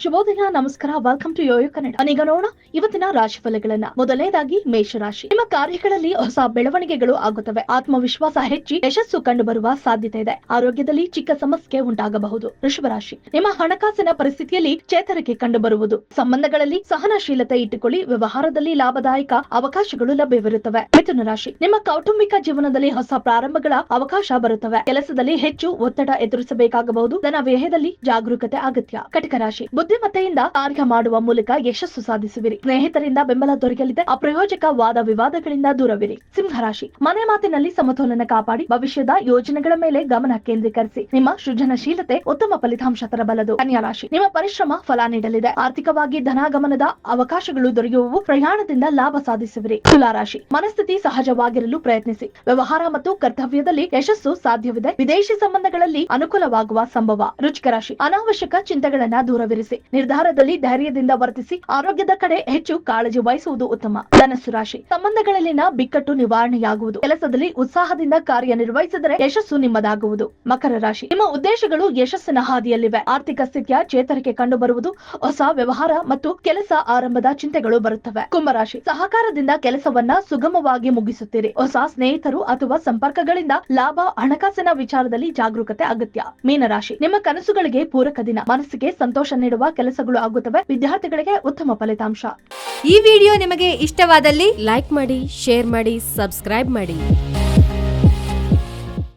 ಶುಭೋದಯ, ನಮಸ್ಕಾರ, welcome to Yoyo Kannada. ಈಗ ನೋಡೋಣ ಇವತ್ತಿನ ರಾಶಿ ಫಲಗಳನ್ನ. ಮೊದಲನೇದಾಗಿ ಮೇಷರಾಶಿ. ನಿಮ್ಮ ಕಾರ್ಯಗಳಲ್ಲಿ ಹೊಸ ಬೆಳವಣಿಗೆಗಳು ಆಗುತ್ತವೆ. ಆತ್ಮವಿಶ್ವಾಸ ಹೆಚ್ಚಿ ಯಶಸ್ಸು ಕಂಡು ಬರುವ ಸಾಧ್ಯತೆ ಇದೆ. ಆರೋಗ್ಯದಲ್ಲಿ ಚಿಕ್ಕ ಸಮಸ್ಯೆ ಉಂಟಾಗಬಹುದು. ವೃಷಭರಾಶಿ. ನಿಮ್ಮ ಹಣಕಾಸಿನ ಪರಿಸ್ಥಿತಿಯಲ್ಲಿ ಚೇತರಿಕೆ ಕಂಡು ಬರುವುದು. ಸಂಬಂಧಗಳಲ್ಲಿ ಸಹನಶೀಲತೆ ಇಟ್ಟುಕೊಳ್ಳಿ. ವ್ಯವಹಾರದಲ್ಲಿ ಲಾಭದಾಯಕ ಅವಕಾಶಗಳು ಲಭ್ಯವಿರುತ್ತವೆ. ಮಿಥುನ ರಾಶಿ. ನಿಮ್ಮ ಕೌಟುಂಬಿಕ ಜೀವನದಲ್ಲಿ ಹೊಸ ಪ್ರಾರಂಭಗಳ ಅವಕಾಶ ಬರುತ್ತವೆ. ಕೆಲಸದಲ್ಲಿ ಹೆಚ್ಚು ಒತ್ತಡ ಎದುರಿಸಬೇಕಾಗಬಹುದು. ಧನ ವ್ಯಯದಲ್ಲಿ ಜಾಗರೂಕತೆ ಅಗತ್ಯ. ಕಟಕ ರಾಶಿ. ಬುದ್ಧಿಮತ್ತೆಯಿಂದ ಕಾರ್ಯ ಮಾಡುವ ಮೂಲಕ ಯಶಸ್ಸು ಸಾಧಿಸುವಿರಿ. ಸ್ನೇಹಿತರಿಂದ ಬೆಂಬಲ ದೊರೆಯಲಿದೆ. ಅಪ್ರಯೋಜಕ ವಾದ ವಿವಾದಗಳಿಂದ ದೂರವಿರಿ. ಸಿಂಹರಾಶಿ. ಮನೆ ಮಾತಿನಲ್ಲಿ ಸಮತೋಲನ ಕಾಪಾಡಿ ಭವಿಷ್ಯದ ಯೋಜನೆಗಳ ಮೇಲೆ ಗಮನ ಕೇಂದ್ರೀಕರಿಸಿ. ನಿಮ್ಮ ಸೃಜನಶೀಲತೆ ಉತ್ತಮ ಫಲಿತಾಂಶ ತರಬಲ್ಲದು. ಕನ್ಯಾ ರಾಶಿ. ನಿಮ್ಮ ಪರಿಶ್ರಮ ಫಲ ನೀಡಲಿದೆ. ಆರ್ಥಿಕವಾಗಿ ಧನಾಗಮನದ ಅವಕಾಶಗಳು ದೊರೆಯುವವು. ಪ್ರಯಾಣದಿಂದ ಲಾಭ ಸಾಧಿಸುವಿರಿ. ತುಲಾರಾಶಿ. ಮನಸ್ಥಿತಿ ಸಹಜವಾಗಿರಲು ಪ್ರಯತ್ನಿಸಿ. ವ್ಯವಹಾರ ಮತ್ತು ಕರ್ತವ್ಯದಲ್ಲಿ ಯಶಸ್ಸು ಸಾಧ್ಯವಿದೆ. ವಿದೇಶಿ ಸಂಬಂಧಗಳಲ್ಲಿ ಅನುಕೂಲವಾಗುವ ಸಂಭವ. ವೃಶ್ಚಿಕ ರಾಶಿ. ಅನಾವಶ್ಯಕ ಚಿಂತೆಗಳನ್ನ ದೂರವಿರಿಸಿ. ನಿರ್ಧಾರದಲ್ಲಿ ಧೈರ್ಯದಿಂದ ವರ್ತಿಸಿ. ಆರೋಗ್ಯದ ಕಡೆ ಹೆಚ್ಚು ಕಾಳಜಿ ವಹಿಸುವುದು ಉತ್ತಮ. ಧನಸ್ಸು ರಾಶಿ. ಸಂಬಂಧಗಳಲ್ಲಿನ ಬಿಕ್ಕಟ್ಟು ನಿವಾರಣೆಯಾಗುವುದು. ಕೆಲಸದಲ್ಲಿ ಉತ್ಸಾಹದಿಂದ ಕಾರ್ಯನಿರ್ವಹಿಸಿದರೆ ಯಶಸ್ಸು ನಿಮ್ಮದಾಗುವುದು. ಮಕರ ರಾಶಿ. ನಿಮ್ಮ ಉದ್ದೇಶಗಳು ಯಶಸ್ಸಿನ ಹಾದಿಯಲ್ಲಿವೆ. ಆರ್ಥಿಕ ಸ್ಥಿತಿಯ ಚೇತರಿಕೆ ಕಂಡು ಬರುವುದು. ಹೊಸ ವ್ಯವಹಾರ ಮತ್ತು ಕೆಲಸ ಆರಂಭದ ಚಿಂತೆಗಳು ಬರುತ್ತವೆ. ಕುಂಭರಾಶಿ. ಸಹಕಾರದಿಂದ ಕೆಲಸವನ್ನ ಸುಗಮವಾಗಿ ಮುಗಿಸುತ್ತೀರಿ. ಹೊಸ ಸ್ನೇಹಿತರು ಅಥವಾ ಸಂಪರ್ಕಗಳಿಂದ ಲಾಭ. ಹಣಕಾಸಿನ ವಿಚಾರದಲ್ಲಿ ಜಾಗರೂಕತೆ ಅಗತ್ಯ. ಮೀನರಾಶಿ. ನಿಮ್ಮ ಕನಸುಗಳಿಗೆ ಪೂರಕ ದಿನ. ಮನಸ್ಸಿಗೆ ಸಂತೋಷ ನೀಡುವ ಕೆಲಸಗಳು ಆಗುತ್ತವೆ. ವಿದ್ಯಾರ್ಥಿಗಳಿಗೆ ಉತ್ತಮ ಫಲಿತಾಂಶ. ಈ ವಿಡಿಯೋ ನಿಮಗೆ ಇಷ್ಟವಾದಲ್ಲಿ ಲೈಕ್ ಮಾಡಿ, ಶೇರ್ ಮಾಡಿ, ಸಬ್ಸ್ಕ್ರೈಬ್ ಮಾಡಿ.